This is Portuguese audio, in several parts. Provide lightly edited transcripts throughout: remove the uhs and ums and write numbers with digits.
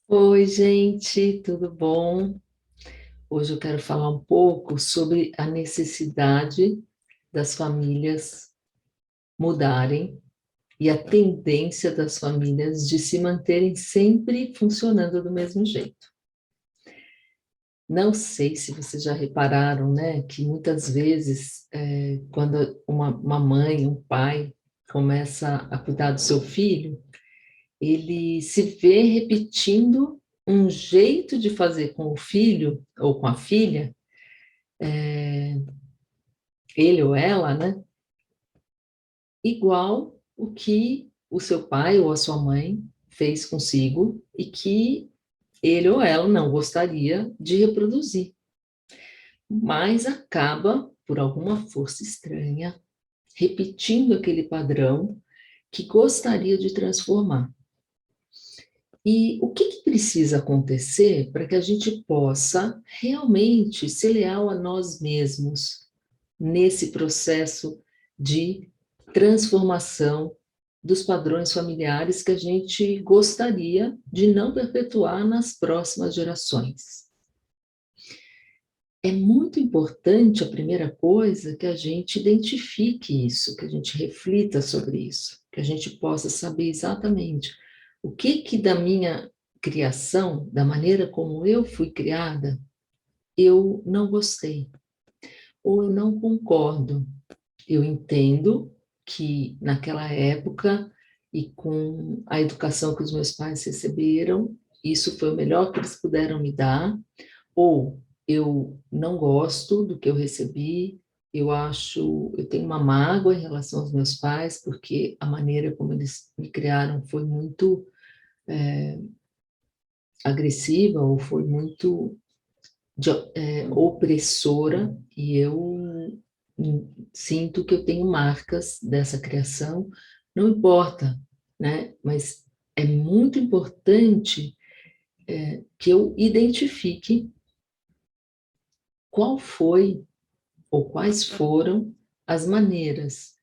Oi, gente, tudo bom? Hoje eu quero falar um pouco sobre a necessidade das famílias mudarem e a tendência das famílias de se manterem sempre funcionando do mesmo jeito. Não sei se vocês já repararam, né, que muitas vezes, quando uma mãe, um pai começa a cuidar do seu filho, ele se vê repetindo um jeito de fazer com o filho ou com a filha, ele ou ela, né? Igual o que o seu pai ou a sua mãe fez consigo e que ele ou ela não gostaria de reproduzir, mas acaba, por alguma força estranha, repetindo aquele padrão que gostaria de transformar. E o que que precisa acontecer para que a gente possa realmente ser leal a nós mesmos nesse processo de transformação dos padrões familiares que a gente gostaria de não perpetuar nas próximas gerações? É muito importante, a primeira coisa, que a gente identifique isso, que a gente reflita sobre isso, que a gente possa saber exatamente o que que da minha criação, da maneira como eu fui criada, eu não gostei, ou eu não concordo. Eu entendo que naquela época e com a educação que os meus pais receberam, isso foi o melhor que eles puderam me dar, ou eu não gosto do que eu recebi, eu tenho uma mágoa em relação aos meus pais, porque a maneira como eles me criaram foi muito agressiva ou foi muito opressora, e eu sinto que eu tenho marcas dessa criação, não importa, né? Mas é muito importante que eu identifique qual foi ou quais foram as maneiras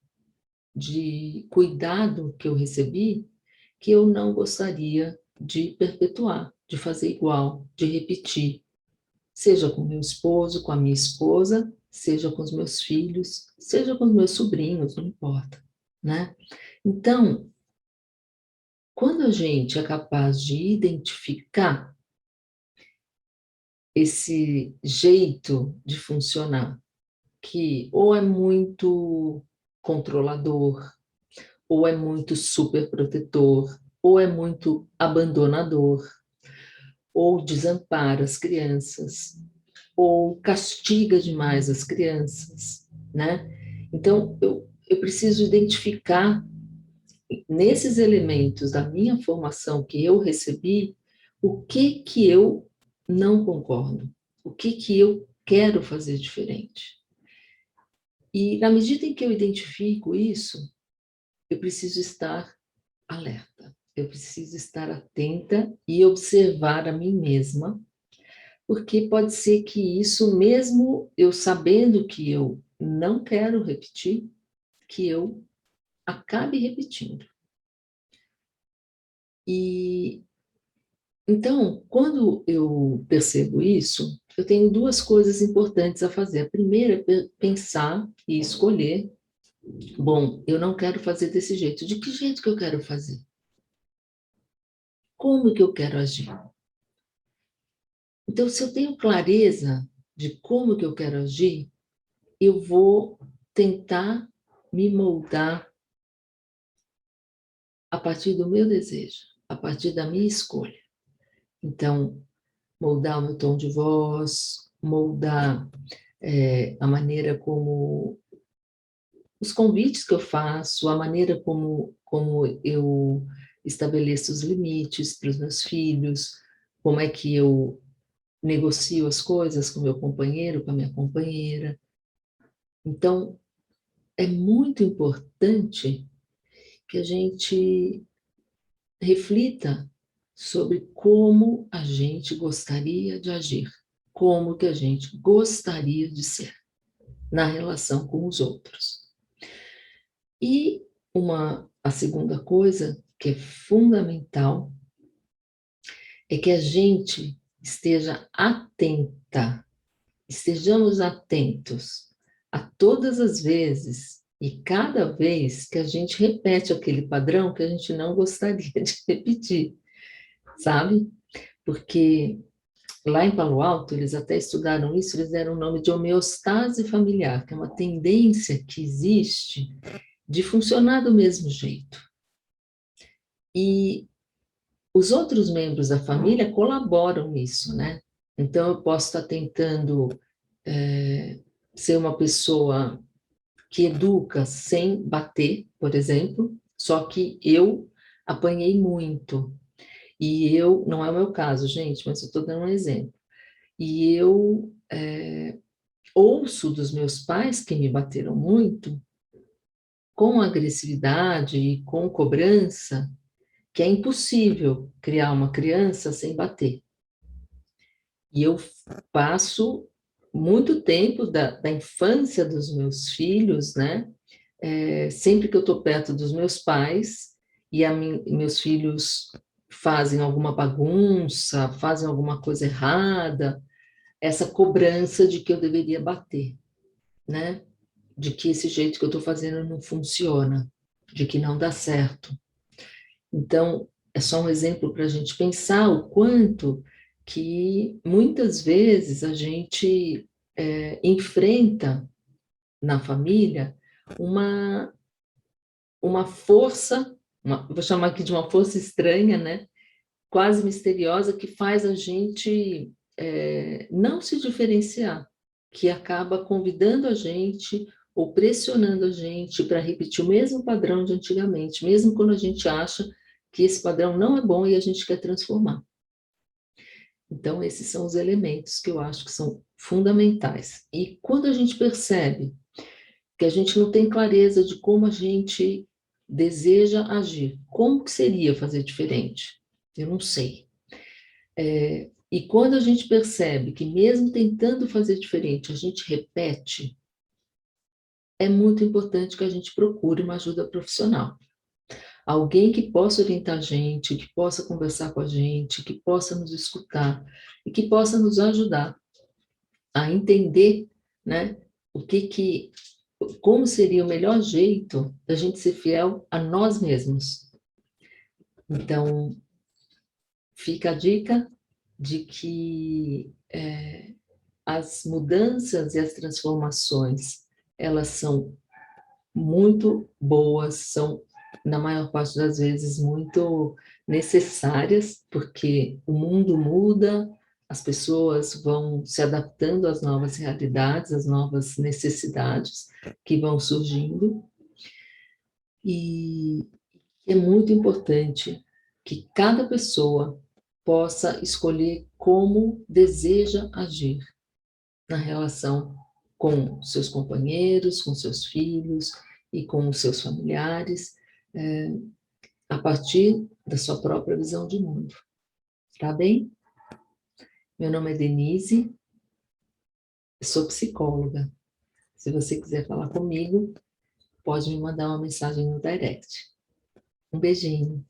de cuidado que eu recebi que eu não gostaria de perpetuar, de fazer igual, de repetir, seja com meu esposo, com a minha esposa, seja com os meus filhos, seja com os meus sobrinhos, não importa, né? Então, quando a gente é capaz de identificar esse jeito de funcionar, que ou é muito controlador, ou é muito superprotetor, ou é muito abandonador, ou desampara as crianças, ou castiga demais as crianças, né? Então, eu preciso identificar nesses elementos da minha formação que eu recebi, o que que eu não concordo, o que que eu quero fazer diferente. E na medida em que eu identifico isso, eu preciso estar alerta, eu preciso estar atenta e observar a mim mesma, porque pode ser que isso, mesmo eu sabendo que eu não quero repetir, que eu acabe repetindo. E então, quando eu percebo isso, eu tenho duas coisas importantes a fazer. A primeira é pensar e escolher, bom, eu não quero fazer desse jeito. De que jeito que eu quero fazer? Como que eu quero agir? Então, se eu tenho clareza de como que eu quero agir, eu vou tentar me moldar a partir do meu desejo, a partir da minha escolha. Então, moldar o meu tom de voz, moldar a maneira como os convites que eu faço, a maneira como eu estabeleço os limites para os meus filhos, como é que eu negocio as coisas com meu companheiro, com a minha companheira. Então, é muito importante que a gente reflita sobre como a gente gostaria de agir, como que a gente gostaria de ser na relação com os outros. E a segunda coisa que é fundamental é que a gente esteja atenta, estejamos atentos a todas as vezes e cada vez que a gente repete aquele padrão que a gente não gostaria de repetir, sabe? Porque lá em Palo Alto, eles até estudaram isso, eles deram o nome de homeostase familiar, que é uma tendência que existe de funcionar do mesmo jeito. E os outros membros da família colaboram nisso, né? Então, eu posso estar tentando ser uma pessoa que educa sem bater, por exemplo, só que eu apanhei muito. E eu, não é o meu caso, gente, mas eu estou dando um exemplo. E eu ouço dos meus pais, que me bateram muito, com agressividade e com cobrança, que é impossível criar uma criança sem bater. E eu passo muito tempo da infância dos meus filhos, né? Sempre que eu estou perto dos meus pais e meus filhos fazem alguma bagunça, fazem alguma coisa errada, essa cobrança de que eu deveria bater, né? De que esse jeito que eu estou fazendo não funciona, de que não dá certo. Então, é só um exemplo para a gente pensar o quanto que muitas vezes a gente enfrenta na família uma, uma força, vou chamar aqui de uma força estranha, né? Quase misteriosa, que faz a gente não se diferenciar, que acaba convidando a gente ou pressionando a gente para repetir o mesmo padrão de antigamente, mesmo quando a gente acha que esse padrão não é bom e a gente quer transformar. Então, esses são os elementos que eu acho que são fundamentais. E quando a gente percebe que a gente não tem clareza de como a gente deseja agir, como que seria fazer diferente? Eu não sei. E quando a gente percebe que mesmo tentando fazer diferente, a gente repete, é muito importante que a gente procure uma ajuda profissional. Alguém que possa orientar a gente, que possa conversar com a gente, que possa nos escutar e que possa nos ajudar a entender, né, como seria o melhor jeito da gente ser fiel a nós mesmos. Então, fica a dica de que as mudanças e as transformações, elas são muito boas, são, na maior parte das vezes, muito necessárias, porque o mundo muda, as pessoas vão se adaptando às novas realidades, às novas necessidades que vão surgindo, e é muito importante que cada pessoa possa escolher como deseja agir na relação com seus companheiros, com seus filhos e com os seus familiares, a partir da sua própria visão de mundo. Tá bem? Meu nome é Denise, sou psicóloga. Se você quiser falar comigo, pode me mandar uma mensagem no direct. Um beijinho.